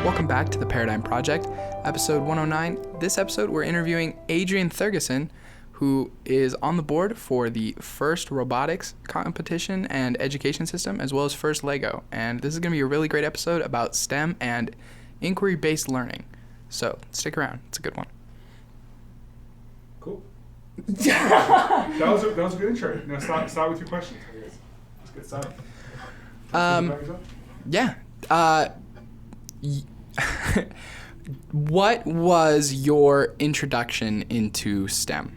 Welcome back to the Paradigm Project, episode 109. This episode, we're interviewing Adrienne Thygerson, who is on the board for the first robotics competition and education system, as well as first Lego. And this is going to be a really great episode about STEM and inquiry-based learning. So stick around. It's a good one. Cool. that was a good intro. Now start with your questions. Let's get started. Yeah. What was your introduction into STEM?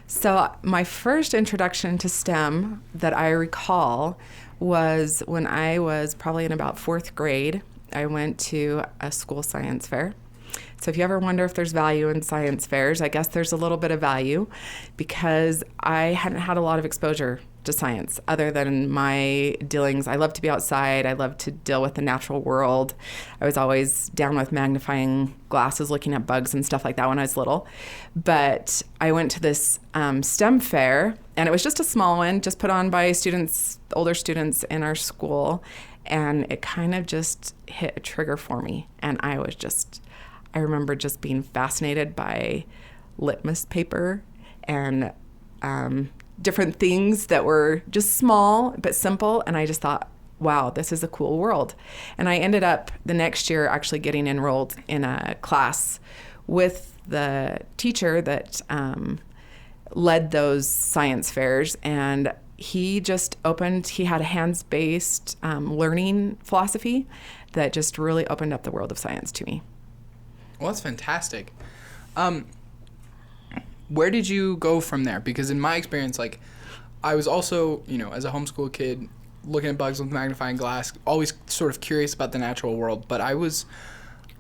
So my first introduction to STEM that I recall was when I was probably in about fourth grade. I went to a school science fair. So if you ever wonder if there's value in science fairs, I guess there's a little bit of value because I hadn't had a lot of exposure to science other than my dealings. I love to be outside. I love to deal with the natural world. I was always down with magnifying glasses, looking at bugs and stuff like that when I was little. But I went to this STEM fair, and it was just a small one, just put on by students, older students in our school. And it kind of just hit a trigger for me. And I remember just being fascinated by litmus paper and different things that were just small but simple. And I just thought, wow, this is a cool world. And I ended up the next year actually getting enrolled in a class with the teacher that led those science fairs. And he had a hands-based learning philosophy that just really opened up the world of science to me. Well, that's fantastic. Where did you go from there? Because in my experience, I was also, as a homeschool kid, looking at bugs with magnifying glass, always sort of curious about the natural world, but I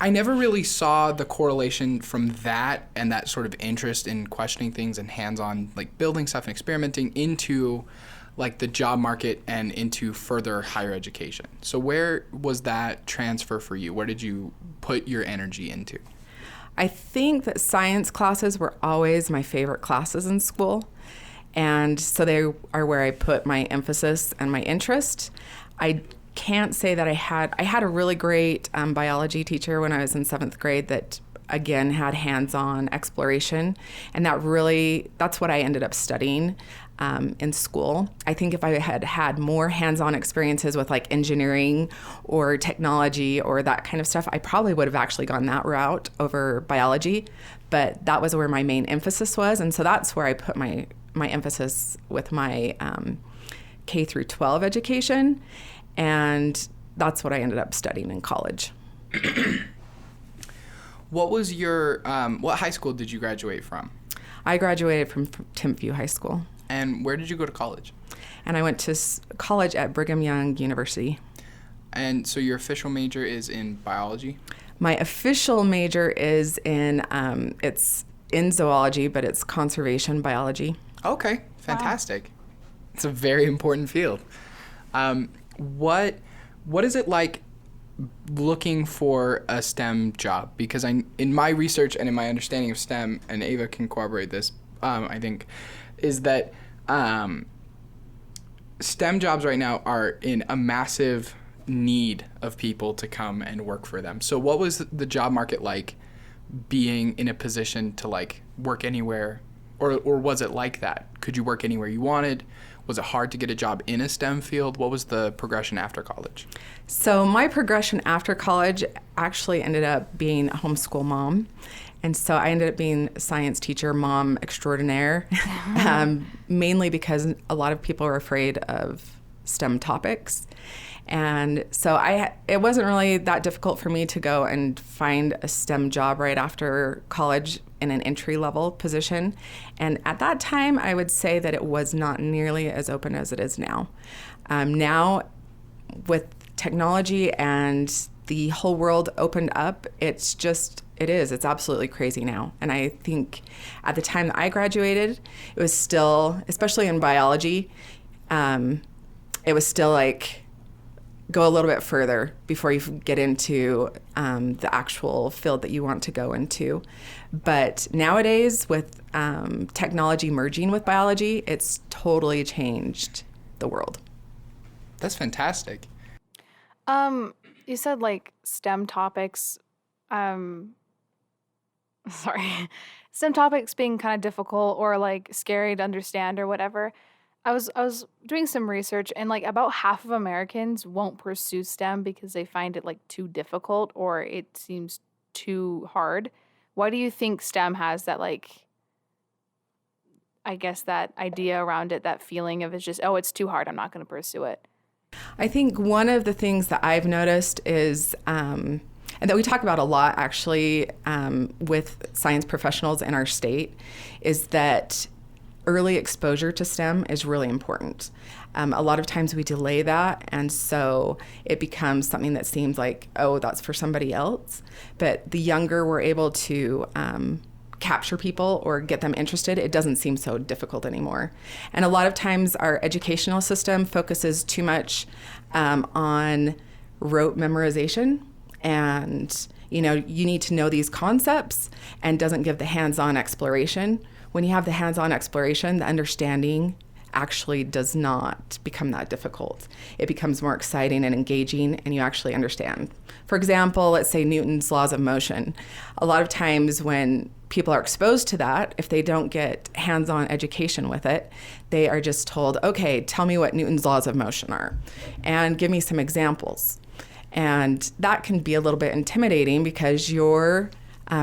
never really saw the correlation from that and that sort of interest in questioning things and hands-on, building stuff and experimenting into the job market and into further higher education. So where was that transfer for you? Where did you put your energy into? I think that science classes were always my favorite classes in school. And so they are where I put my emphasis and my interest. I can't say that I had a really great biology teacher when I was in 7th grade that again had hands-on exploration, and that's what I ended up studying in school. I think if I had had more hands-on experiences with engineering or technology or that kind of stuff, I probably would have actually gone that route over biology, but that was where my main emphasis was, and so that's where I put my emphasis with my K through 12 education, and that's what I ended up studying in college. What was your, what high school did you graduate from? I graduated from Timpview High School. And where did you go to college? And I went to college at Brigham Young University. And so your official major is in biology? My official major is it's in zoology, but it's conservation biology. Okay, fantastic. Wow. It's a very important field. What is it like looking for a STEM job? Because in my research and in my understanding of STEM, and Ava can corroborate this, I think, is that STEM jobs right now are in a massive need of people to come and work for them. So what was the job market like being in a position to work anywhere, or was it like that? Could you work anywhere you wanted? Was it hard to get a job in a STEM field? What was the progression after college? So my progression after college actually ended up being a homeschool mom. And so I ended up being a science teacher, mom extraordinaire, mainly because a lot of people are afraid of STEM topics. And so it wasn't really that difficult for me to go and find a STEM job right after college in an entry-level position. And at that time, I would say that it was not nearly as open as it is now. Now, with technology and the whole world opened up, it's absolutely crazy now. And I think at the time that I graduated, it was still, especially in biology, it was still go a little bit further before you get into the actual field that you want to go into. But nowadays, with technology merging with biology, it's totally changed the world. That's fantastic. You said like STEM topics, sorry, STEM topics being kind of difficult or like scary to understand or whatever. I was doing some research, and like about half of Americans won't pursue STEM because they find it like too difficult or it seems too hard. Why do you think STEM has that, like, I guess that idea around it, that feeling of it's just, oh, it's too hard, I'm not going to pursue it? I think one of the things that I've noticed is, and that we talk about a lot actually with science professionals in our state, is that early exposure to STEM is really important. A lot of times we delay that, and so it becomes something that seems like, oh, that's for somebody else. But the younger we're able to capture people or get them interested, it doesn't seem so difficult anymore. And a lot of times our educational system focuses too much on rote memorization, and you need to know these concepts, and doesn't give the hands-on exploration. When you have the hands-on exploration, the understanding actually does not become that difficult. It becomes more exciting and engaging, and you actually understand. For example, let's say Newton's laws of motion. A lot of times when people are exposed to that, if they don't get hands-on education with it, they are just told, okay, tell me what Newton's laws of motion are, and give me some examples. And that can be a little bit intimidating because you're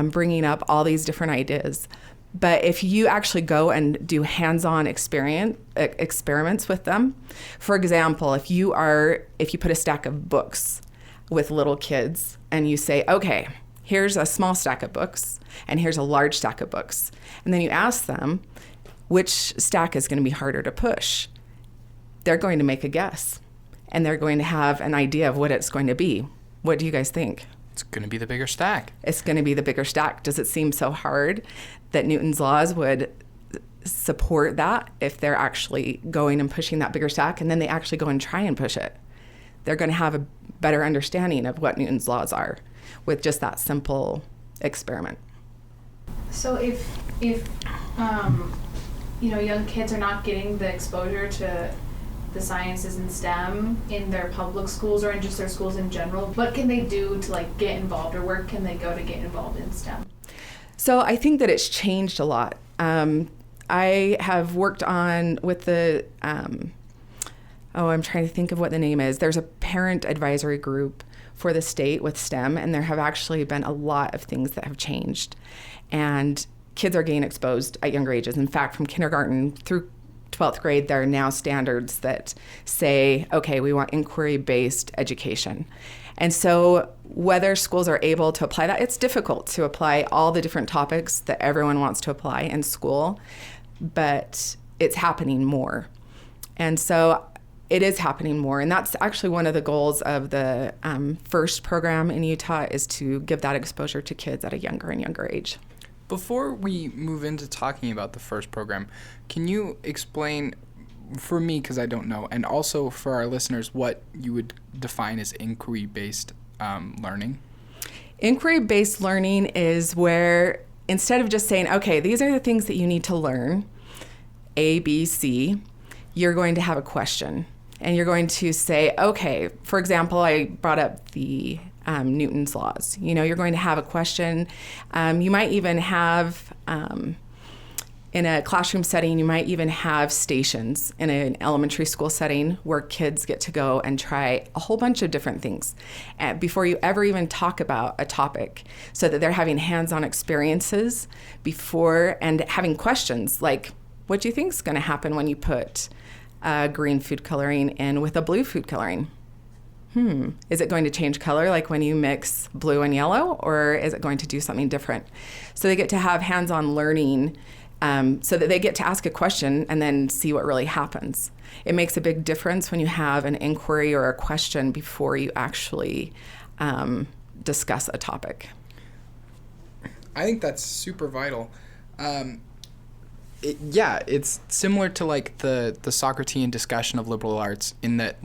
bringing up all these different ideas. But if you actually go and do hands-on experiments with them, for example, if you put a stack of books with little kids and you say, okay, here's a small stack of books and here's a large stack of books, and then you ask them which stack is going to be harder to push, they're going to make a guess, and they're going to have an idea of what it's going to be. What do you guys think? It's going to be the bigger stack. It's going to be the bigger stack. Does it seem so hard that Newton's laws would support that if they're actually going and pushing that bigger stack, and then they actually go and try and push it? They're going to have a better understanding of what Newton's laws are with just that simple experiment. So if young kids are not getting the exposure to the sciences and STEM in their public schools or in just their schools in general, what can they do to like get involved, or where can they go to get involved in STEM? So I think that it's changed a lot. I have worked on with the, I'm trying to think of what the name is. There's a parent advisory group for the state with STEM, and there have actually been a lot of things that have changed. And kids are getting exposed at younger ages. In fact, from kindergarten through 12th grade, there are now standards that say, okay, we want inquiry-based education. And so whether schools are able to apply that, it's difficult to apply all the different topics that everyone wants to apply in school, but it's happening more. And so it is happening more. And that's actually one of the goals of the FIRST program in Utah, is to give that exposure to kids at a younger and younger age. Before we move into talking about the FIRST program, can you explain, for me, because I don't know, and also for our listeners, what you would define as inquiry-based learning? Inquiry-based learning is where, instead of just saying, okay, these are the things that you need to learn, A, B, C, you're going to have a question. And you're going to say, okay, for example, I brought up the Newton's laws. You're going to have a question. You might even have, in a classroom setting, you might even have stations in an elementary school setting where kids get to go and try a whole bunch of different things before you ever even talk about a topic, so that they're having hands-on experiences before and having questions like, what do you think is going to happen when you put green food coloring in with a blue food coloring? Is it going to change color like when you mix blue and yellow, or is it going to do something different? So they get to have hands-on learning so that they get to ask a question and then see what really happens. It makes a big difference when you have an inquiry or a question before you actually discuss a topic. I think that's super vital. It's similar to like the Socratean discussion of liberal arts, in that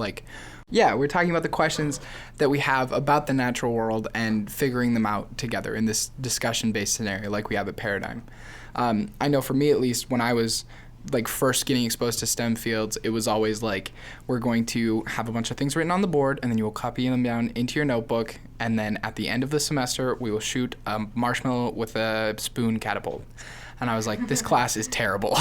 we're talking about the questions that we have about the natural world and figuring them out together in this discussion-based scenario like we have at Paradigm. I know for me, at least, when I was like first getting exposed to STEM fields, it was always like, we're going to have a bunch of things written on the board, and then you will copy them down into your notebook, and then at the end of the semester, we will shoot a marshmallow with a spoon catapult. And I was like, this class is terrible.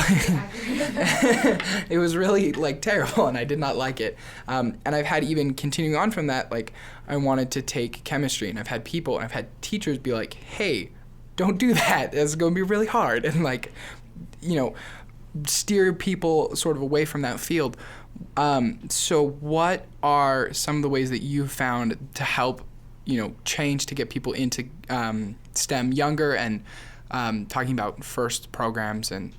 It was really like terrible, and I did not like it. And I've had, even continuing on from that, like I wanted to take chemistry, and I've had people and I've had teachers be like, hey, don't do that. It's going to be really hard. And like, you know, steer people sort of away from that field. So what are some of the ways that you've found to help, you know, change to get people into STEM younger, and talking about FIRST programs, and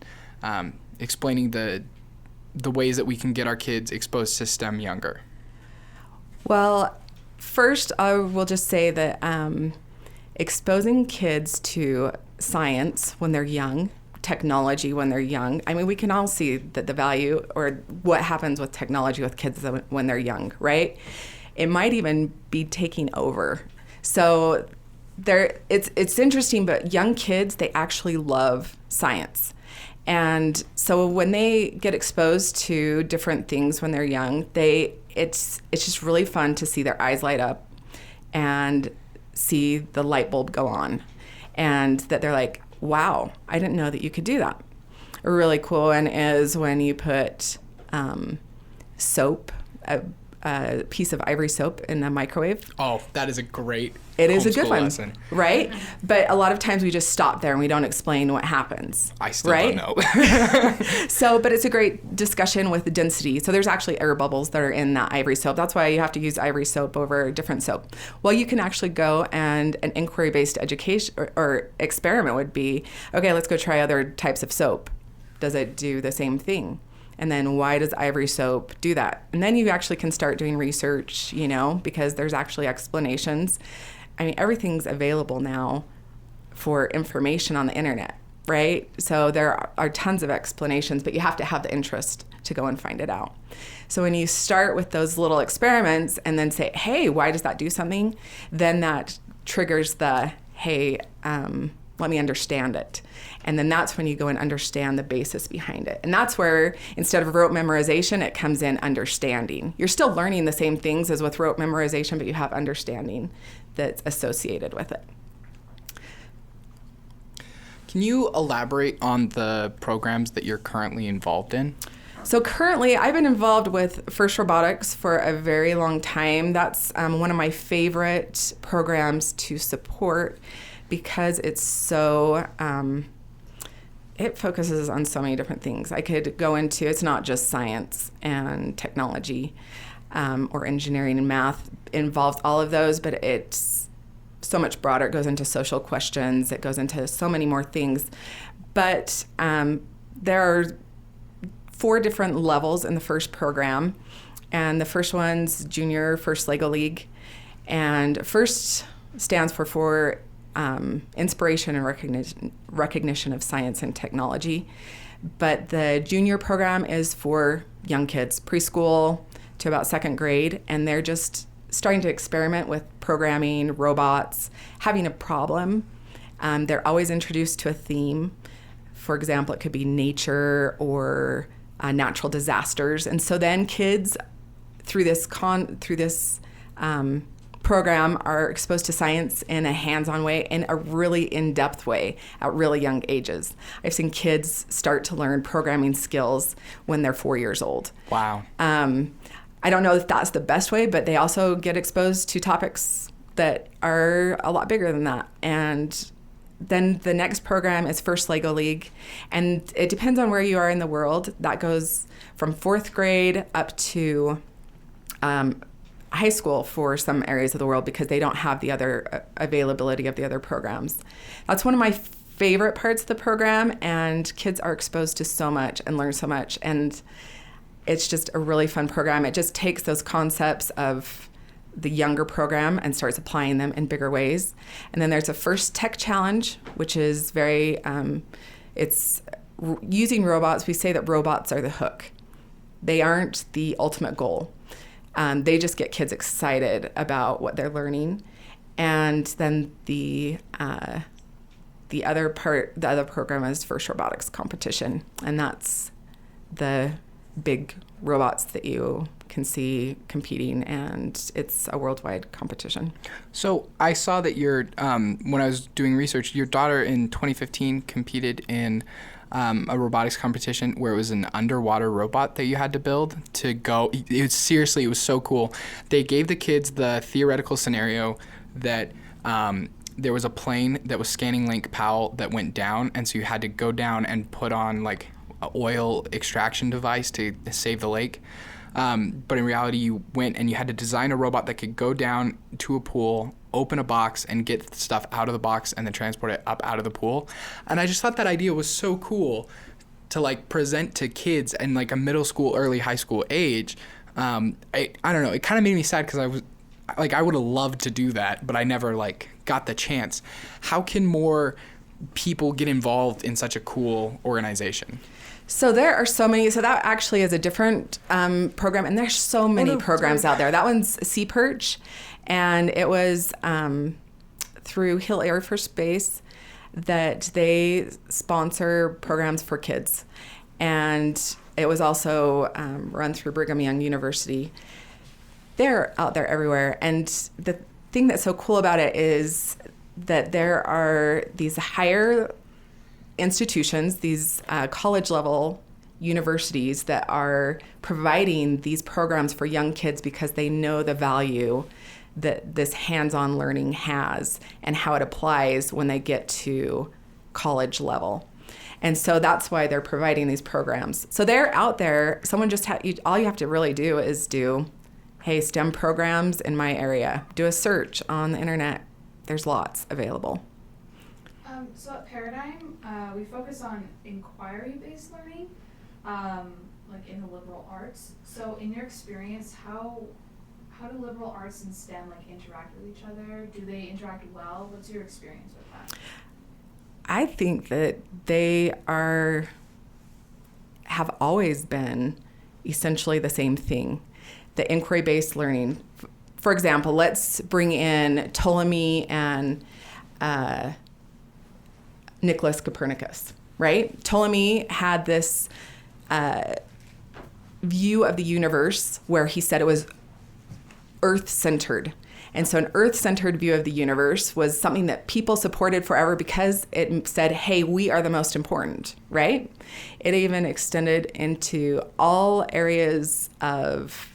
explaining the ways that we can get our kids exposed to STEM younger? Well, first, I will just say that exposing kids to science when they're young, technology when they're young. I mean, we can all see that the value or what happens with technology with kids when they're young, right? It might even be taking over. So it's interesting, but young kids, they actually love science. And so when they get exposed to different things when they're young, it's just really fun to see their eyes light up and see the light bulb go on, and that they're like, wow, I didn't know that you could do that. A really cool one is when you put soap, a piece of ivory soap in a microwave. Oh, that is a great It is a good one, lesson. Right? But a lot of times we just stop there and we don't explain what happens. I still right? don't know. But it's a great discussion with the density. So there's actually air bubbles that are in that ivory soap. That's why you have to use ivory soap over different soap. Well, you can actually go, and an inquiry-based education or experiment would be, okay, let's go try other types of soap. Does it do the same thing? And then why does ivory soap do that? And then you actually can start doing research, you know, because there's actually explanations. I mean, everything's available now for information on the internet, right? So there are tons of explanations, but you have to have the interest to go and find it out. So when you start with those little experiments and then say, hey, why does that do something? Then that triggers the, hey, let me understand it. And then that's when you go and understand the basis behind it. And that's where, instead of rote memorization, it comes in understanding. You're still learning the same things as with rote memorization, but you have understanding that's associated with it. Can you elaborate on the programs that you're currently involved in? So currently, I've been involved with FIRST Robotics for a very long time. That's one of my favorite programs to support, because it's so, it focuses on so many different things. I could go into, it's not just science and technology or engineering and math. It involves all of those, but it's so much broader. It goes into social questions. It goes into so many more things. But there are 4 different levels in the FIRST program. And the first one's Junior First Lego League. And FIRST stands for inspiration and recognition of science and technology. But the junior program is for young kids, preschool to about 2nd grade, and they're just starting to experiment with programming, robots, having a problem. They're always introduced to a theme. For example, it could be nature or natural disasters. And so then kids, through this program, are exposed to science in a hands-on way, in a really in-depth way at really young ages. I've seen kids start to learn programming skills when they're 4 years old. Wow. I don't know if that's the best way, but they also get exposed to topics that are a lot bigger than that. And then the next program is First Lego League, and it depends on where you are in the world. That goes from 4th grade up to high school for some areas of the world, because they don't have the other availability of the other programs. That's one of my favorite parts of the program, and kids are exposed to so much and learn so much, and it's just a really fun program. It just takes those concepts of the younger program and starts applying them in bigger ways. And then there's a First Tech Challenge, which is very, it's using robots. We say that robots are the hook. They aren't the ultimate goal. They just get kids excited about what they're learning. And then the other program is First Robotics Competition, and that's the big robots that you can see competing, and it's a worldwide competition. So I saw that when I was doing research, your daughter in 2015 competed in a robotics competition where it was an underwater robot that you had to build to go. It was so cool. They gave the kids the theoretical scenario that there was a plane that was scanning Lake Powell that went down, and so you had to go down and put on like an oil extraction device to save the lake. But in reality, you went and you had to design a robot that could go down to a pool, open a box, and get stuff out of the box and then transport it up out of the pool. And I just thought that idea was so cool to like present to kids in like a middle school, early high school age. I don't know. It kind of made me sad because I would have loved to do that, but I never like got the chance. How can more people get involved in such a cool organization? So there are so many. So that actually is a different program, and there's so many programs out there. That one's Sea Perch, and it was through Hill Air Force Base that they sponsor programs for kids, and it was also run through Brigham Young University. They're out there everywhere, and the thing that's so cool about it is that there are these higher institutions, these college-level universities that are providing these programs for young kids because they know the value that this hands-on learning has and how it applies when they get to college level. And so that's why they're providing these programs. So they're out there. Someone just all you have to really do is hey, STEM programs in my area. Do a search on the internet. There's lots available. So at Paradigm, we focus on inquiry-based learning, like in the liberal arts. So in your experience, how do liberal arts and STEM like interact with each other? Do they interact well? What's your experience with that? I think that they have always been essentially the same thing. The inquiry-based learning. For example, let's bring in Ptolemy and Nicholas Copernicus, right? Ptolemy had this view of the universe where he said it was Earth-centered. And so an Earth-centered view of the universe was something that people supported forever because it said, hey, we are the most important, right? It even extended into all areas of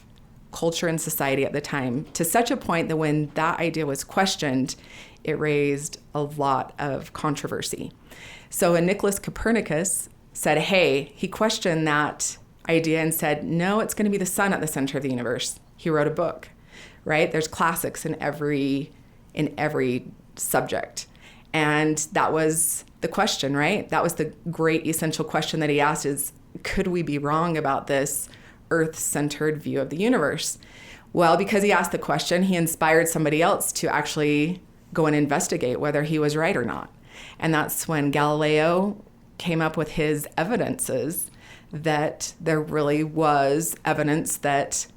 culture and society at the time, to such a point that when that idea was questioned, it raised a lot of controversy. So when Nicholas Copernicus said, hey, he questioned that idea and said, no, it's going to be the sun at the center of the universe. He wrote a book, right? There's classics in every subject. And that was the question, right? That was the great essential question that he asked is, could we be wrong about this Earth-centered view of the universe? Well, because he asked the question, he inspired somebody else to actually go and investigate whether he was right or not. And that's when Galileo came up with his evidences that there really was evidence that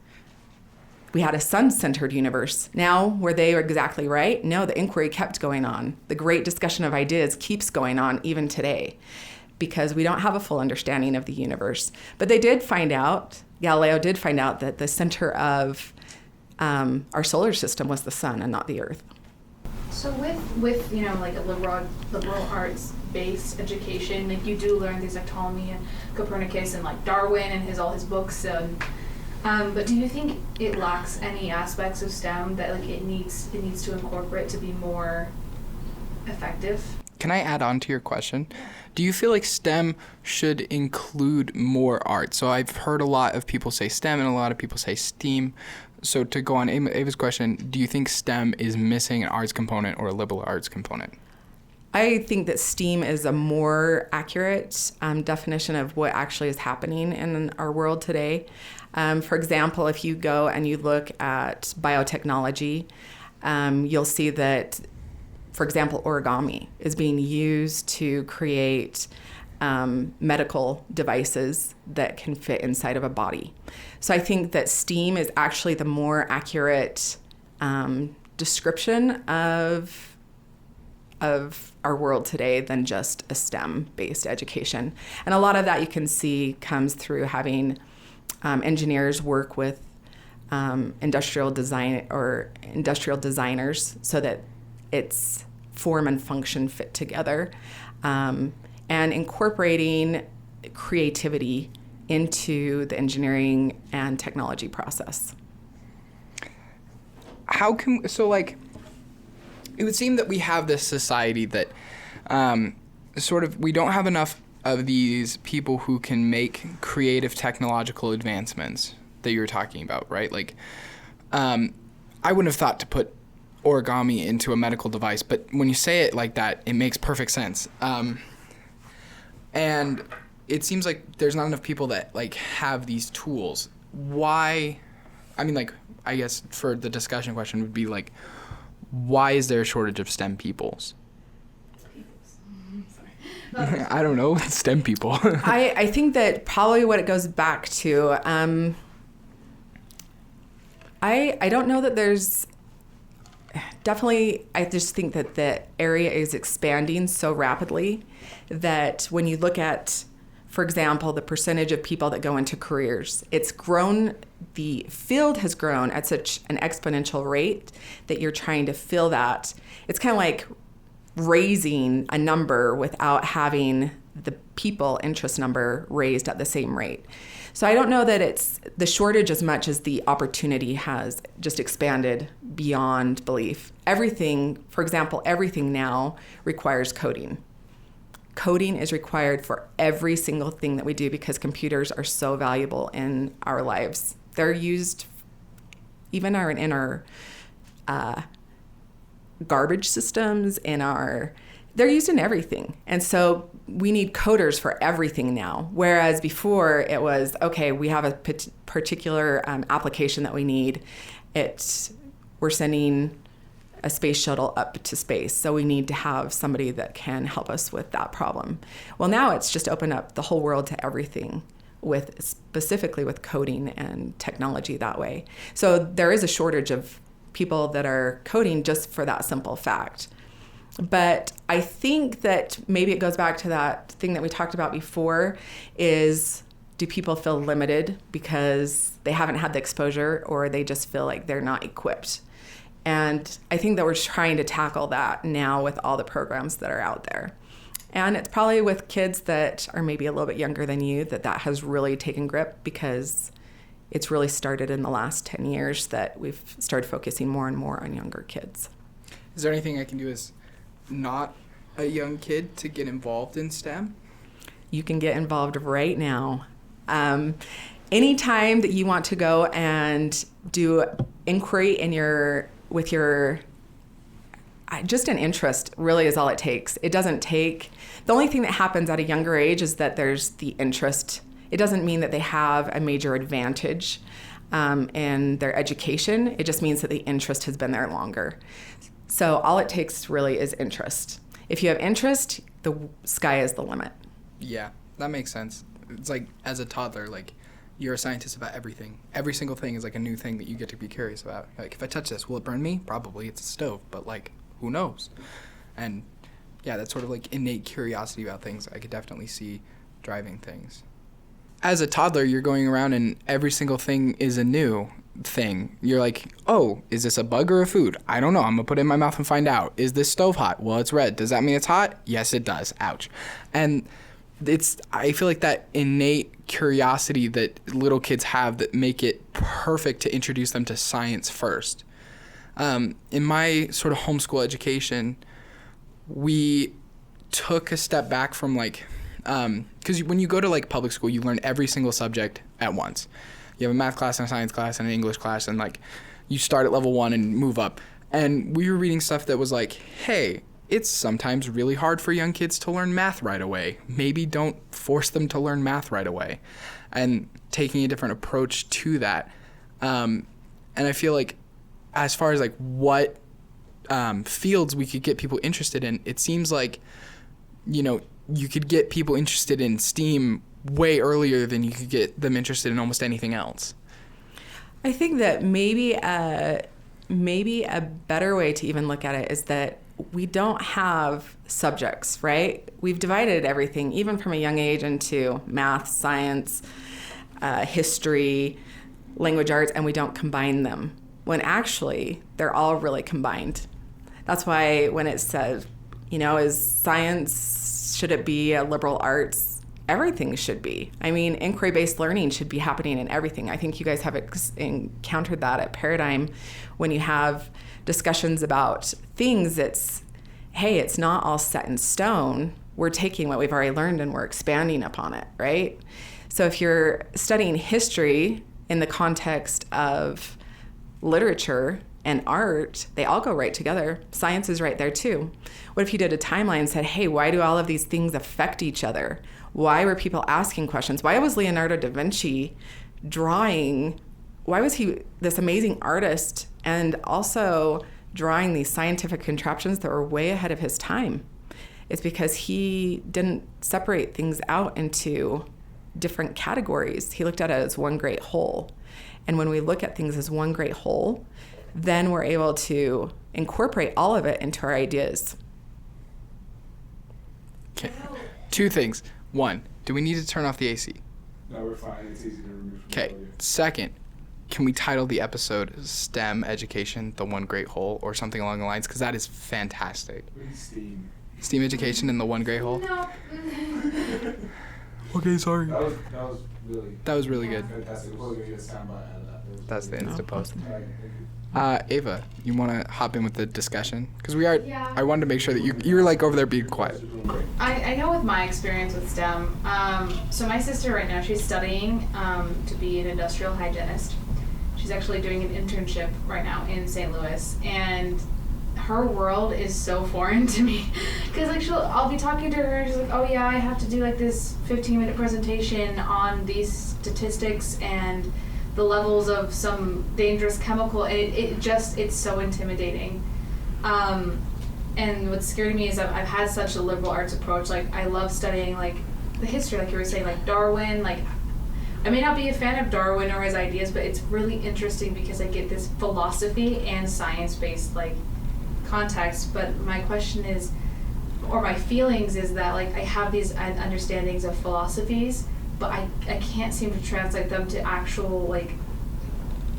we had a sun-centered universe. Now, were they exactly right? No, the inquiry kept going on. The great discussion of ideas keeps going on even today because we don't have a full understanding of the universe. But Galileo did find out that the center of our solar system was the sun and not the Earth. So with like a liberal arts based education, like you do learn things like Ptolemy and Copernicus and like Darwin and all his books. But do you think it lacks any aspects of STEM that like it needs to incorporate to be more effective? Can I add on to your question? Do you feel like STEM should include more art? So I've heard a lot of people say STEM and a lot of people say STEAM. So to go on Ava's question, do you think STEM is missing an arts component or a liberal arts component? I think that STEAM is a more accurate definition of what actually is happening in our world today. For example, if you go and you look at biotechnology, you'll see that, for example, origami is being used to create medical devices that can fit inside of a body. So I think that STEAM is actually the more accurate description of of our world today than just a STEM-based education. And a lot of that you can see comes through having engineers work with industrial designers so that its form and function fit together, and incorporating creativity into the engineering and technology process. It would seem that we have this society that we don't have enough of these people who can make creative technological advancements that you're talking about, right? Like, I wouldn't have thought to put origami into a medical device, but when you say it like that, it makes perfect sense. And it seems like there's not enough people that like have these tools. Why? I mean, like, I guess for the discussion question would be like, why is there a shortage of STEM peoples? I don't know, STEM people. I think that probably what it goes back to, I don't know that there's, definitely, I just think that the area is expanding so rapidly that when you look at, for example, the percentage of people that go into careers, it's grown, the field has grown at such an exponential rate that you're trying to fill that. It's kind of like raising a number without having the people interest number raised at the same rate. So I don't know that it's the shortage as much as the opportunity has just expanded beyond belief. Everything, for example, everything now requires coding. Coding is required for every single thing that we do because computers are so valuable in our lives. They're used even in our garbage systems, they're used in everything. And so we need coders for everything now. Whereas before it was, okay, we have a particular application that we need. We're sending a space shuttle up to space, so we need to have somebody that can help us with that problem. Well, now it's just opened up the whole world to everything, specifically with coding and technology that way. So there is a shortage of people that are coding just for that simple fact. But I think that maybe it goes back to that thing that we talked about before is, do people feel limited because they haven't had the exposure or they just feel like they're not equipped? And I think that we're trying to tackle that now with all the programs that are out there. And it's probably with kids that are maybe a little bit younger than you that has really taken grip, because it's really started in the last 10 years that we've started focusing more and more on younger kids. Is there anything I can do as not a young kid to get involved in STEM? You can get involved right now. Anytime that you want to go and do inquiry with your just an interest really is all it takes. It doesn't take, the only thing that happens at a younger age is that there's the interest. It doesn't mean that they have a major advantage in their education. It just means that the interest has been there longer. So all it takes really is interest. If you have interest, the sky is the limit. Yeah, that makes sense. It's like as a toddler, like you're a scientist about everything. Every single thing is like a new thing that you get to be curious about. Like, if I touch this, will it burn me? Probably. It's a stove, but like, who knows? And yeah, that's sort of like innate curiosity about things I could definitely see driving things. As a toddler, you're going around and every single thing is a new thing. You're like, oh, is this a bug or a food? I don't know. I'm gonna put it in my mouth and find out. Is this stove hot? Well, it's red. Does that mean it's hot? Yes, it does. Ouch. And I feel like that innate curiosity that little kids have that make it perfect to introduce them to science first. In my sort of homeschool education, we took a step back from like, because when you go to like public school, you learn every single subject at once. You have a math class and a science class and an English class, and like you start at level 1 and move up. And we were reading stuff that was like, hey, it's sometimes really hard for young kids to learn math right away. Maybe don't force them to learn math right away. And taking a different approach to that. And I feel like as far as like what fields we could get people interested in, it seems like, you could get people interested in STEAM way earlier than you could get them interested in almost anything else. I think that maybe a better way to even look at it is that we don't have subjects, right? We've divided everything, even from a young age, into math, science, history, language arts, and we don't combine them, when actually they're all really combined. That's why when it says, is science, should it be a liberal arts? Everything should be. I mean, inquiry-based learning should be happening in everything. I think you guys have encountered that at Paradigm when you have discussions about things. It's not all set in stone. We're taking what we've already learned and we're expanding upon it, right? So if you're studying history in the context of literature and art, they all go right together. Science is right there too. What if you did a timeline and said, hey, why do all of these things affect each other? Why were people asking questions? Why was Leonardo da Vinci drawing? Why was he this amazing artist and also drawing these scientific contraptions that were way ahead of his time? It's because he didn't separate things out into different categories. He looked at it as one great whole. And when we look at things as one great whole, then we're able to incorporate all of it into our ideas. Okay. Two things. One, do we need to turn off the AC? No, we're fine. It's easy to remove from Okay. Second, can we title the episode STEM Education, the One Great Whole, or something along the lines? Because that is fantastic. STEAM. STEAM Education and the One Great Whole? No. Okay, sorry. That was really good. fantastic. We're probably gonna get a soundbite out of that. That's the Insta post. All right, thank you. Ava, you want to hop in with the discussion? Because we are. Yeah. I wanted to make sure that you were like over there being quiet. I know with my experience with STEM, so my sister right now, she's studying to be an industrial hygienist. She's actually doing an internship right now in St. Louis, and her world is so foreign to me. Because like I'll be talking to her and she's like, oh yeah, I have to do like this 15-minute presentation on these statistics and the levels of some dangerous chemical, and it's so intimidating. And what's scary to me is I've had such a liberal arts approach. Like I love studying like the history, like you were saying, like Darwin. Like I may not be a fan of Darwin or his ideas, but it's really interesting because I get this philosophy and science-based like context. But my question is, or my feelings is that like I have these understandings of philosophies, but I can't seem to translate them to actual like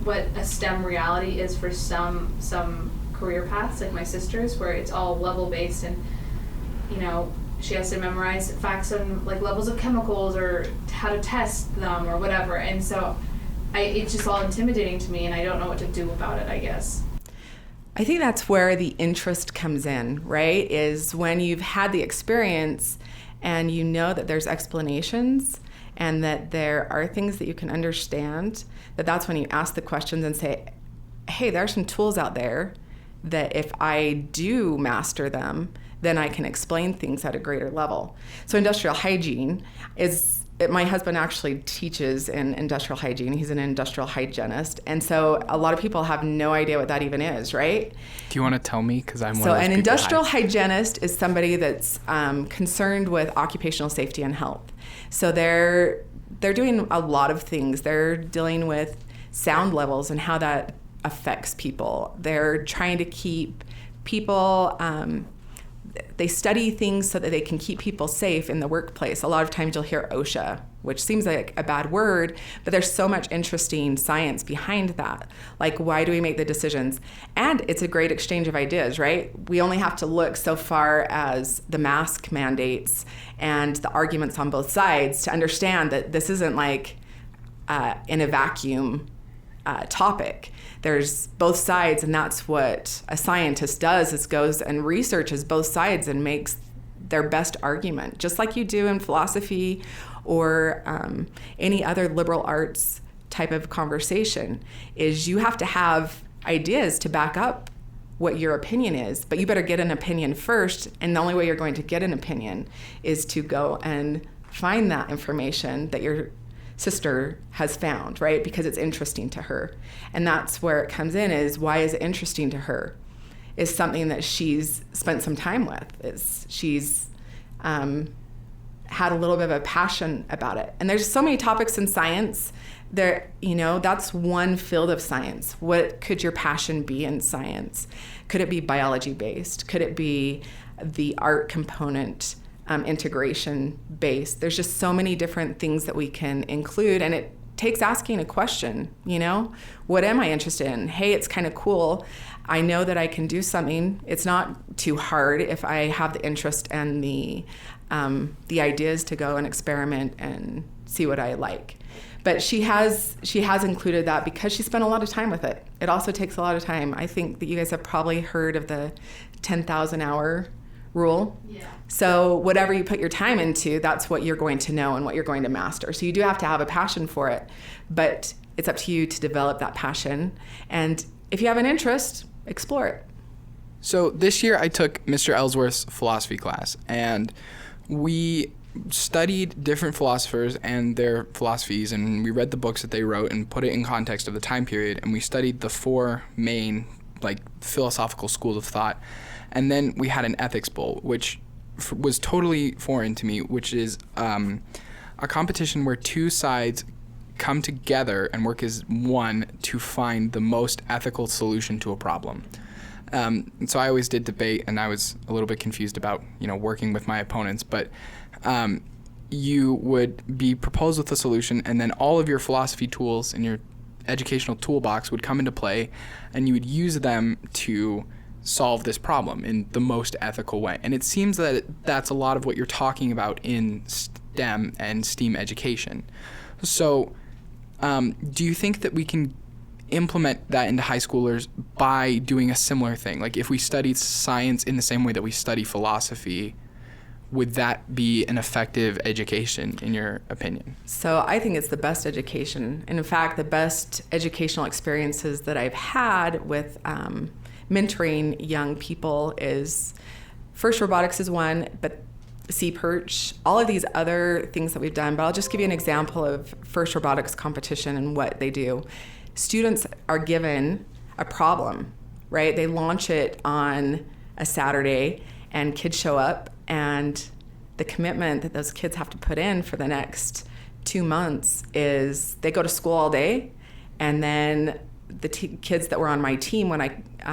what a STEM reality is for some career paths, like my sister's, where it's all level based and she has to memorize facts on like levels of chemicals or how to test them or whatever, and so it's just all intimidating to me and I don't know what to do about it, I guess. I think that's where the interest comes in, right? Is when you've had the experience and you know that there's explanations and that there are things that you can understand, that's when you ask the questions and say, hey, there are some tools out there that if I do master them, then I can explain things at a greater level. So industrial hygiene my husband actually teaches in industrial hygiene. He's an industrial hygienist. And so a lot of people have no idea what that even is, right? Do you want to tell me? Because I'm one So of those an people industrial hygienist is somebody that's concerned with occupational safety and health. So they're doing a lot of things. They're dealing with sound levels and how that affects people. They're trying to keep people, they study things so that they can keep people safe in the workplace. A lot of times you'll hear OSHA, which seems like a bad word, but there's so much interesting science behind that. Like, why do we make the decisions? And it's a great exchange of ideas, right? We only have to look so far as the mask mandates and the arguments on both sides to understand that this isn't like in a vacuum topic. There's both sides, and that's what a scientist does, is goes and researches both sides and makes their best argument, just like you do in philosophy or any other liberal arts type of conversation. Is you have to have ideas to back up what your opinion is, but you better get an opinion first, and the only way you're going to get an opinion is to go and find that information that your sister has found, right? Because it's interesting to her. And that's where it comes in, is why is it interesting to her? Is something that she's spent some time with. She's had a little bit of a passion about it. And there's so many topics in science there, that's one field of science. What could your passion be in science? Could it be biology based? Could it be the art component, integration based? There's just so many different things that we can include, and it takes asking a question, what am I interested in? Hey, it's kind of cool. I know that I can do something. It's not too hard if I have the interest and the ideas to go and experiment and see what I like. But she has included that because she spent a lot of time with it. It also takes a lot of time. I think that you guys have probably heard of the 10,000 hour rule. Yeah. So whatever you put your time into, that's what you're going to know and what you're going to master. So you do have to have a passion for it, but it's up to you to develop that passion. And if you have an interest, explore it. So this year I took Mr. Ellsworth's philosophy class, and we studied different philosophers and their philosophies, and we read the books that they wrote and put it in context of the time period, and we studied the four main philosophical schools of thought. And then we had an ethics bowl, which was totally foreign to me, which is a competition where two sides come together and work as one to find the most ethical solution to a problem. So I always did debate, and I was a little bit confused about, working with my opponents, but you would be proposed with a solution, and then all of your philosophy tools in your educational toolbox would come into play, and you would use them to solve this problem in the most ethical way. And it seems that that's a lot of what you're talking about in STEM and STEAM education. So do you think that we can implement that into high schoolers by doing a similar thing? Like if we studied science in the same way that we study philosophy, would that be an effective education in your opinion? So I think it's the best education. And in fact, the best educational experiences that I've had with mentoring young people is, first, robotics is one, but C-Perch, all of these other things that we've done. But I'll just give you an example of first robotics competition and what they do. Students are given a problem, right? They launch it on a Saturday, and kids show up, and the commitment that those kids have to put in for the next 2 months is they go to school all day, and then the kids that were on my team, when I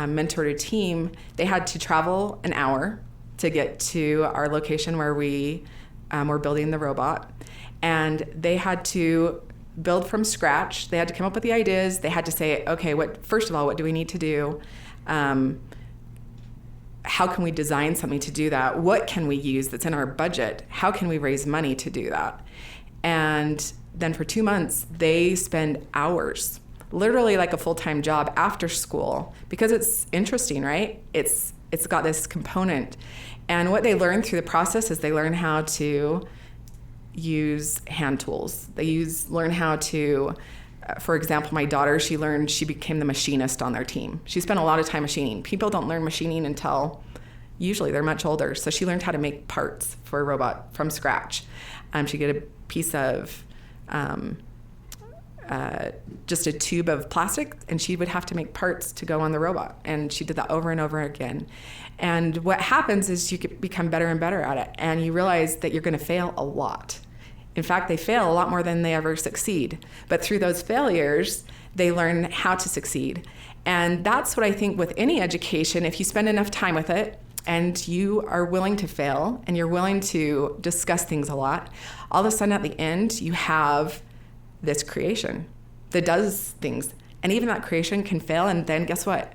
mentored a team, they had to travel an hour to get to our location where we were building the robot. And they had to build from scratch. They had to come up with the ideas. They had to say, okay, first of all, what do we need to do? How can we design something to do that? What can we use that's in our budget? How can we raise money to do that? And then for 2 months, they spend hours, literally like a full-time job after school, because it's interesting, right? It's got this component. And what they learn through the process is they learn how to use hand tools. They learn how to, for example, my daughter, she became the machinist on their team. She spent a lot of time machining. People don't learn machining until usually they're much older. So she learned how to make parts for a robot from scratch. She'd get a piece of just a tube of plastic, and she would have to make parts to go on the robot. And she did that over and over again. And what happens is you become better and better at it, and you realize that you're going to fail a lot. In fact, they fail a lot more than they ever succeed. But through those failures, they learn how to succeed. And that's what I think with any education, if you spend enough time with it, and you are willing to fail, and you're willing to discuss things a lot, all of a sudden at the end, you have this creation that does things. And even that creation can fail, and then guess what?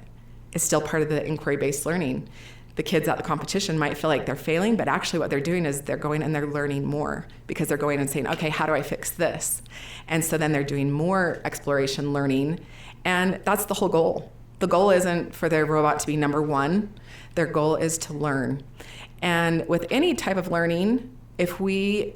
It's still part of the inquiry-based learning. The kids at the competition might feel like they're failing, but actually what they're doing is they're going and they're learning more, because they're going and saying, okay, how do I fix this? And so then they're doing more exploration learning, and that's the whole goal. The goal isn't for their robot to be number one. Their goal is to learn. And with any type of learning, if we,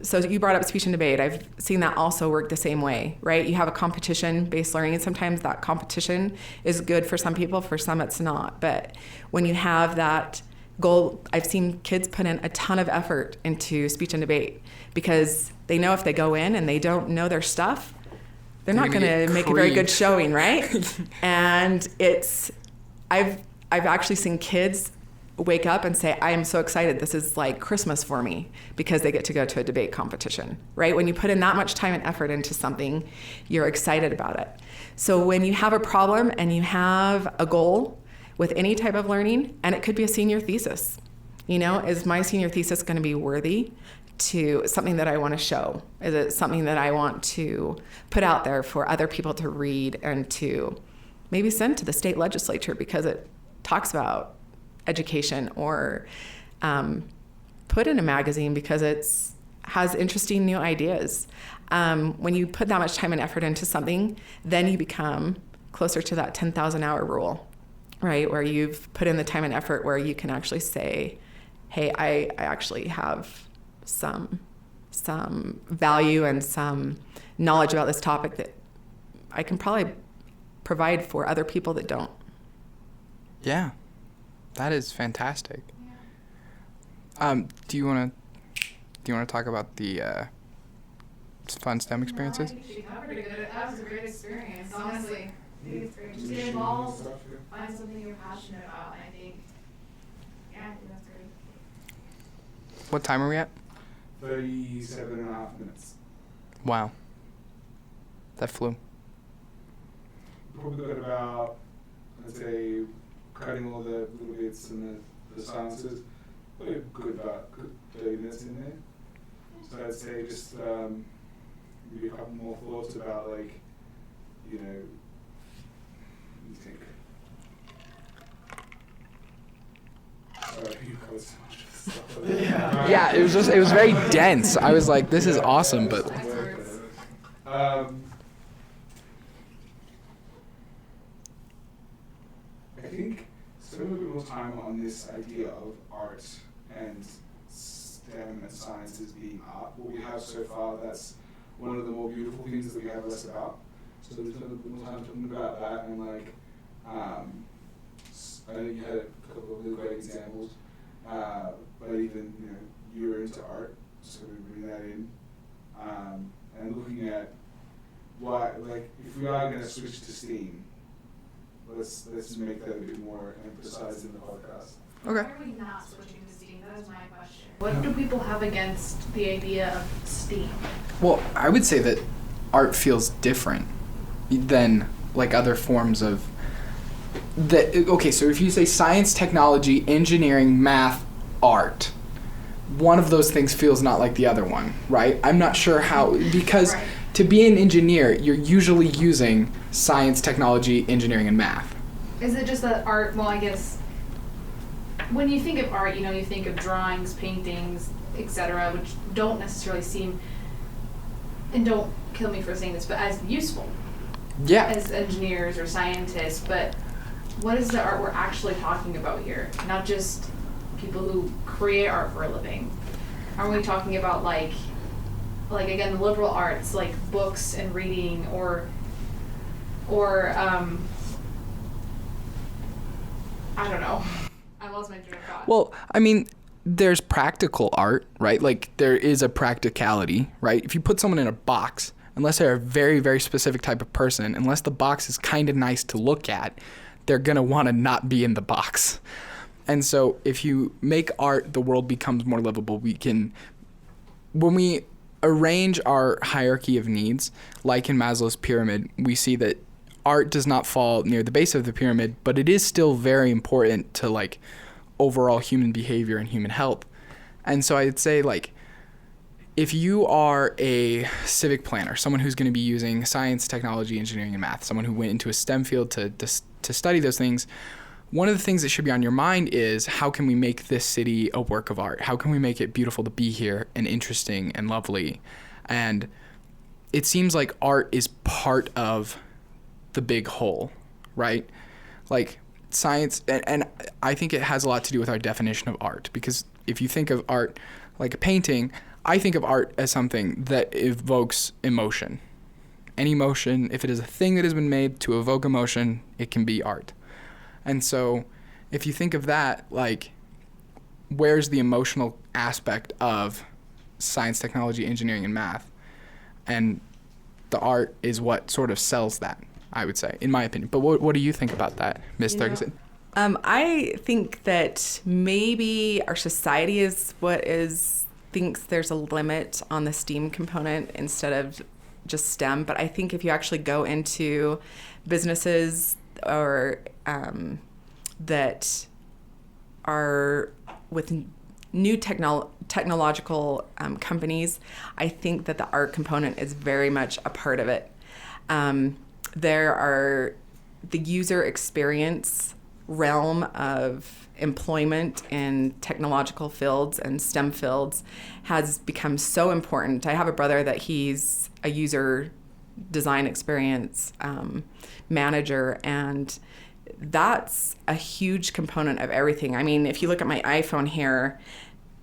so you brought up speech and debate. I've seen that also work the same way, right? You have a competition-based learning, and sometimes that competition is good for some people, for some it's not. But when you have that goal, I've seen kids put in a ton of effort into speech and debate, because they know if they go in and they don't know their stuff, they're not going to make a very good showing, right? And I've actually seen kids wake up and say, I am so excited. This is like Christmas for me because they get to go to a debate competition, right? When you put in that much time and effort into something, you're excited about it. So when you have a problem and you have a goal with any type of learning, and it could be a senior thesis, is my senior thesis going to be worthy to something that I want to show? Is it something that I want to put out there for other people to read and to maybe send to the state legislature because it talks about education, or put in a magazine because it's has interesting new ideas. When you put that much time and effort into something, then you become closer to that 10,000 hour rule, right? Where you've put in the time and effort where you can actually say, hey, I actually have some value and some knowledge about this topic that I can probably provide for other people that don't. Yeah, that is fantastic. Yeah. Do you want to talk about the fun STEM experiences? No, I think she covered it. That was a great experience, honestly. It's great. Just get involved, find something you're passionate about. I think that's great. What time are we at? 37.5 minutes. Wow. That flew. Probably got about, I'd say, cutting all the little bits and the silences, probably a good 30 minutes in there. So I'd say just maybe a couple more thoughts about, like, you think. Sorry, you covered so much stuff. Yeah, it was very dense. I was like, this is awesome, but I think spending a bit more time on this idea of art and STEM and sciences being art. What we have so far, that's one of the more beautiful things that we have less about. So we spend a bit more time talking about that, and like, I know you had a couple of really great examples, but even you were into art, so we bring that in, and looking at why, like, if we are going to switch to STEAM, let's make that a bit more emphasized in the podcast. okay. Why are we not switching to STEAM? That is my question. What do people have against the idea of STEAM? Well, I would say that art feels different than like other forms of that. Okay, so if you say science, technology, engineering, math, art, one of those things feels not like the other one, right? I'm not sure how, because Right. to be an engineer, you're usually using science, technology, engineering, and math. Is it just that art, well, I guess, when you think of art, you think of drawings, paintings, etc., which don't necessarily seem, and don't kill me for saying this, but as useful Yeah. as engineers or scientists, but what is the art we're actually talking about here? Not just people who create art for a living. Are we talking about like again, the liberal arts, like books and reading, or I don't know. I lost my train of thought. Well, I mean, there's practical art, right? Like, there is a practicality, right? If you put someone in a box, unless they're a very, very specific type of person, unless the box is kind of nice to look at, they're going to want to not be in the box. And so if you make art, the world becomes more livable. When we arrange our hierarchy of needs, like in Maslow's pyramid, we see that art does not fall near the base of the pyramid, but it is still very important to like overall human behavior and human health. And so I'd say, like, if you are a civic planner, someone who's going to be using science, technology, engineering, and math, someone who went into a STEM field to study those things, one of the things that should be on your mind is, how can we make this city a work of art? How can we make it beautiful to be here and interesting and lovely? And it seems like art is part of the big whole, right? Like science, and I think it has a lot to do with our definition of art, because if you think of art like a painting, I think of art as something that evokes emotion. Any emotion, if it is a thing that has been made to evoke emotion, it can be art. And so if you think of that, like, where's the emotional aspect of science, technology, engineering, and math? And the art is what sort of sells that, I would say, in my opinion. But what do you think about that, Ms. Thygerson? I think that maybe our society is thinks there's a limit on the STEAM component instead of just STEM. But I think if you actually go into businesses or that are with new technological companies, I think that the art component is very much a part of it. There are the user experience realm of employment in technological fields and STEM fields has become so important. I have a brother that he's a user design experience manager, and that's a huge component of everything. I mean, if you look at my iPhone here,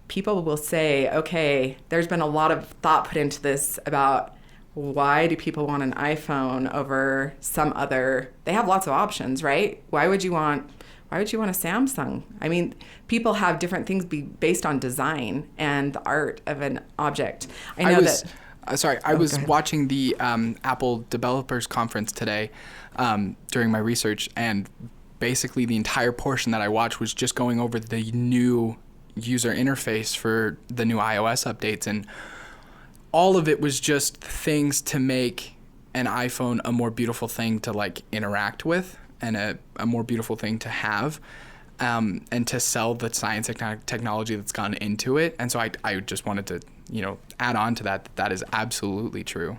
people will say, okay, there's been a lot of thought put into this about why do people want an iPhone over some other, they have lots of options, right? Why would you want a Samsung? I mean, people have different things based on design and the art of an object. I was watching the Apple Developers Conference today during my research, and basically the entire portion that I watched was just going over the new user interface for the new iOS updates, and all of it was just things to make an iPhone a more beautiful thing to like interact with and a more beautiful thing to have, and to sell the science technology that's gone into it. And so I just wanted to, add on to that is absolutely true.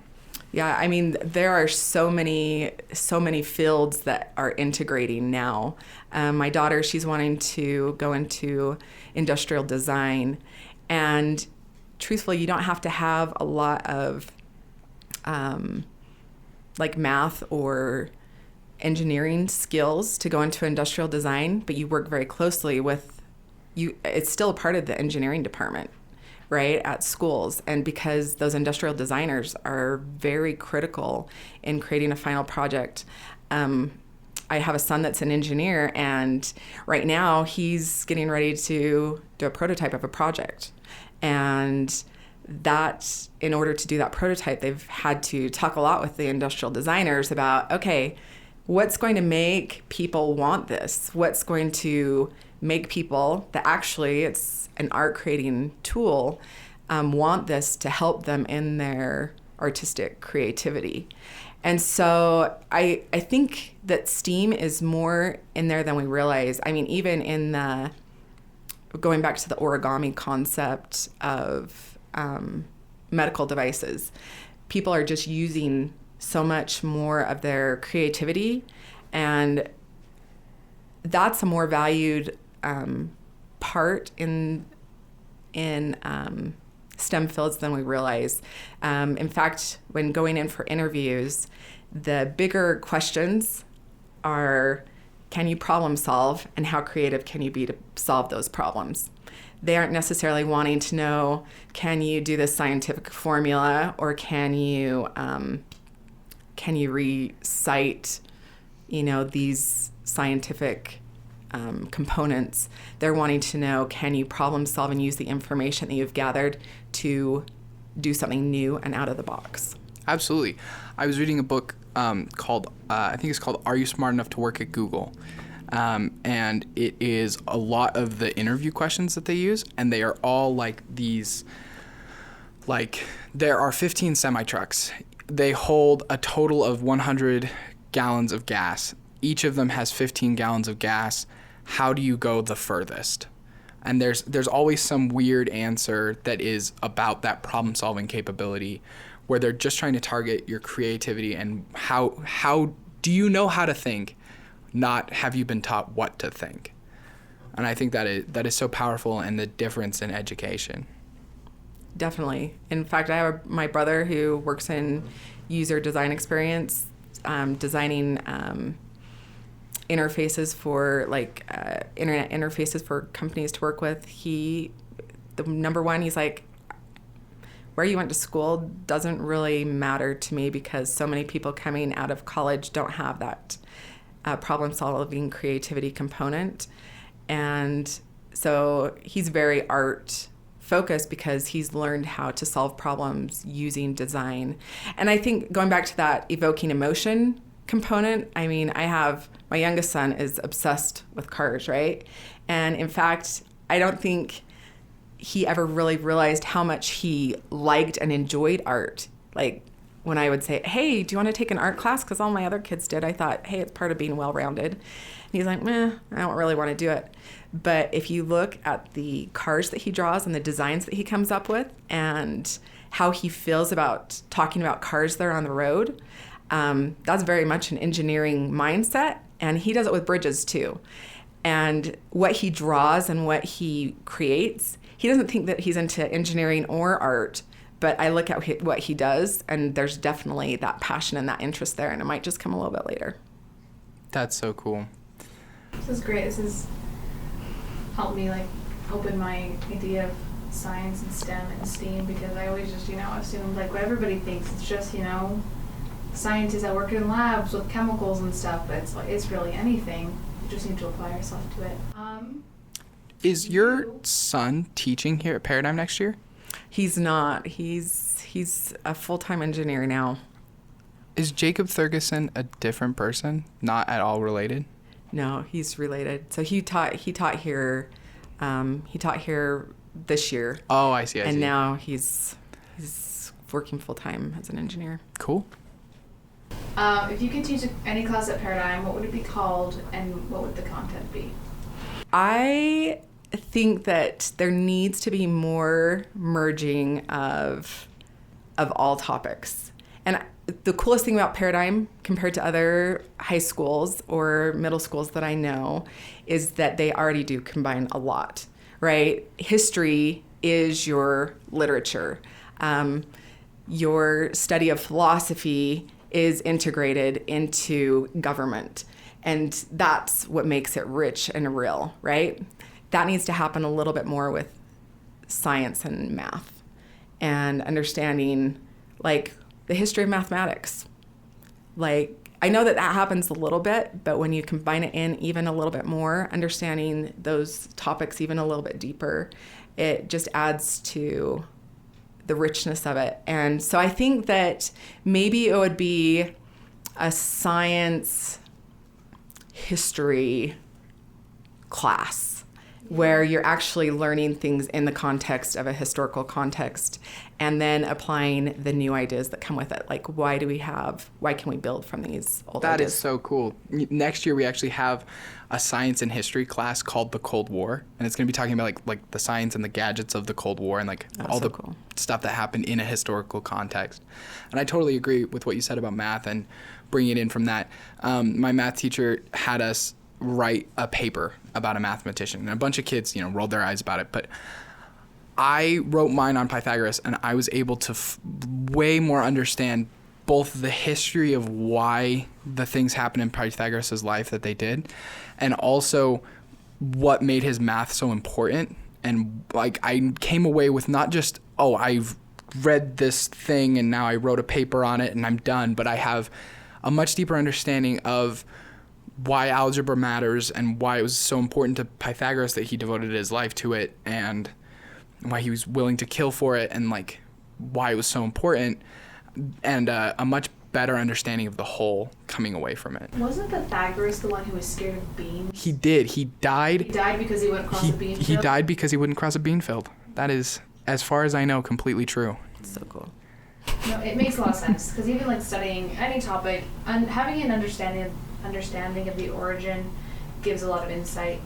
Yeah, I mean, there are so many fields that are integrating now. My daughter, she's wanting to go into industrial design, and truthfully, you don't have to have a lot of like math or engineering skills to go into industrial design, but you work very closely with you. It's still a part of the engineering department, right, at schools. And because those industrial designers are very critical in creating a final project. I have a son that's an engineer, and right now he's getting ready to do a prototype of a project. And that, in order to do that prototype, they've had to talk a lot with the industrial designers about, okay, what's going to make people want this? What's going to make people that actually it's an art creating tool want this to help them in their artistic creativity? And so I think that STEAM is more in there than we realize. I mean, even in the going back to the origami concept of medical devices, people are just using so much more of their creativity, and that's a more valued part in STEM fields than we realize. In fact, when going in for interviews, the bigger questions are, can you problem solve, and how creative can you be to solve those problems? They aren't necessarily wanting to know, can you do this scientific formula, or can you recite, these scientific components. They're wanting to know, can you problem solve and use the information that you've gathered to do something new and out of the box? Absolutely. I was reading a book called, I think it's called Are You Smart Enough to Work at Google? And it is a lot of the interview questions that they use, and they are all like these, like there are 15 semi-trucks. They hold a total of 100 gallons of gas. Each of them has 15 gallons of gas. How do you go the furthest? And there's always some weird answer that is about that problem-solving capability, where they're just trying to target your creativity and how do you know how to think, not have you been taught what to think. And I think that is so powerful, and the difference in education. Definitely. In fact, I have my brother who works in user design experience, designing interfaces for internet interfaces for companies to work with. The number one, he's like, where you went to school doesn't really matter to me, because so many people coming out of college don't have that problem solving creativity component. And so he's very art focused because he's learned how to solve problems using design. And I think going back to that evoking emotion component, I mean, my youngest son is obsessed with cars, right? And in fact, I don't think he ever really realized how much he liked and enjoyed art. Like when I would say, hey, do you want to take an art class? Because all my other kids did. I thought, hey, it's part of being well-rounded. And he's like, I don't really want to do it. But if you look at the cars that he draws and the designs that he comes up with and how he feels about talking about cars that are on the road, that's very much an engineering mindset. And he does it with bridges too. And what he draws and what he creates, he doesn't think that he's into engineering or art, but I look at what he does, and there's definitely that passion and that interest there, and it might just come a little bit later. That's so cool. This is great. This has helped me like open my idea of science and STEM and STEAM, because I always just, assumed like what everybody thinks. It's just, scientists that work in labs with chemicals and stuff, but it's really anything. You just need to apply yourself to it. Is your son teaching here at Paradigm next year? He's not. He's a full-time engineer now. Is Jacob Thygerson a different person? Not at all related? No, he's related. So he taught here. He taught here this year. Oh, I see. And now he's working full-time as an engineer. Cool. If you could teach any class at Paradigm, what would it be called, and what would the content be? I think that there needs to be more merging of all topics. And the coolest thing about Paradigm compared to other high schools or middle schools that I know is that they already do combine a lot, right? History is your literature. Your study of philosophy is integrated into government. And that's what makes it rich and real, right? That needs to happen a little bit more with science and math and understanding like the history of mathematics. Like, I know that happens a little bit, but when you combine it in even a little bit more, understanding those topics even a little bit deeper, it just adds to the richness of it. And so I think that maybe it would be a science history class where you're actually learning things in the context of a historical context and then applying the new ideas that come with it. Like, why can we build from these old ideas? That is so cool. Next year, we actually have a science and history class called the Cold War, and it's going to be talking about like the science and the gadgets of the Cold War and cool stuff that happened in a historical context. And I totally agree with what you said about math and bringing it in from that. My math teacher had us write a paper about a mathematician, and a bunch of kids, rolled their eyes about it, but I wrote mine on Pythagoras, and I was able to way more understand both the history of why the things happened in Pythagoras' life that they did, and also what made his math so important. And like, I came away with not just, I've read this thing and now I wrote a paper on it and I'm done, but I have a much deeper understanding of why algebra matters and why it was so important to Pythagoras that he devoted his life to it, and why he was willing to kill for it, and like why it was so important, and a much better understanding of the whole coming away from it. Wasn't Pythagoras the one who was scared of beans? He did. He died. He died because he wouldn't cross a bean field? He died because he wouldn't cross a bean field. That is, as far as I know, completely true. It's so cool. No, it makes a lot of sense, because even like studying any topic and having an understanding of the origin gives a lot of insight.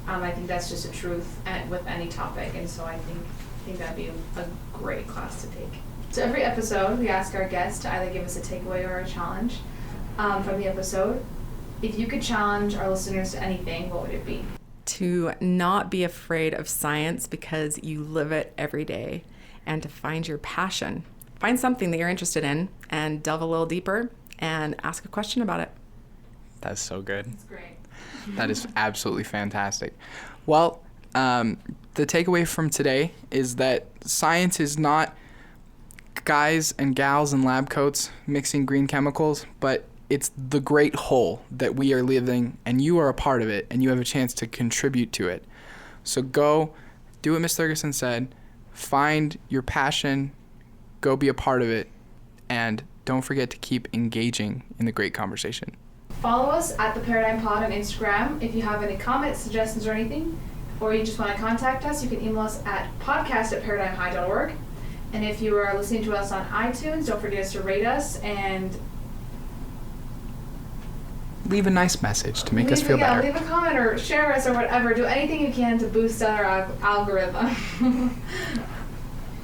I think that's just a truth with any topic, and so I think that'd be a great class to take. So every episode, we ask our guests to either give us a takeaway or a challenge from the episode. If you could challenge our listeners to anything, what would it be? To not be afraid of science because you live it every day, and to find your passion. Find something that you're interested in and delve a little deeper and ask a question about it. That's so good. That's great. That is absolutely fantastic. Well, the takeaway from today is that science is not guys and gals in lab coats mixing green chemicals, but it's the great whole that we are living, and you are a part of it, and you have a chance to contribute to it. So go do what Ms. Thygerson said, find your passion, go be a part of it, and don't forget to keep engaging in the great conversation. Follow us at The Paradigm Pod on Instagram. If you have any comments, suggestions, or anything, or you just want to contact us, you can email us at podcast@paradigmhigh.org. And if you are listening to us on iTunes, don't forget to rate us and Leave a nice message to make us feel better. Leave a comment or share us or whatever. Do anything you can to boost our algorithm.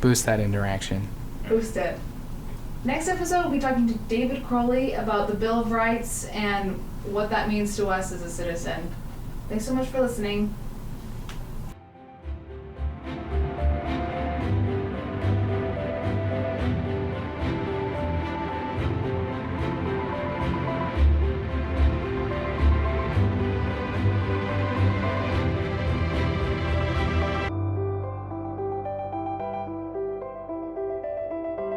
Boost that interaction. Boost it. Next episode, we'll be talking to David Crowley about the Bill of Rights and what that means to us as a citizen. Thanks so much for listening.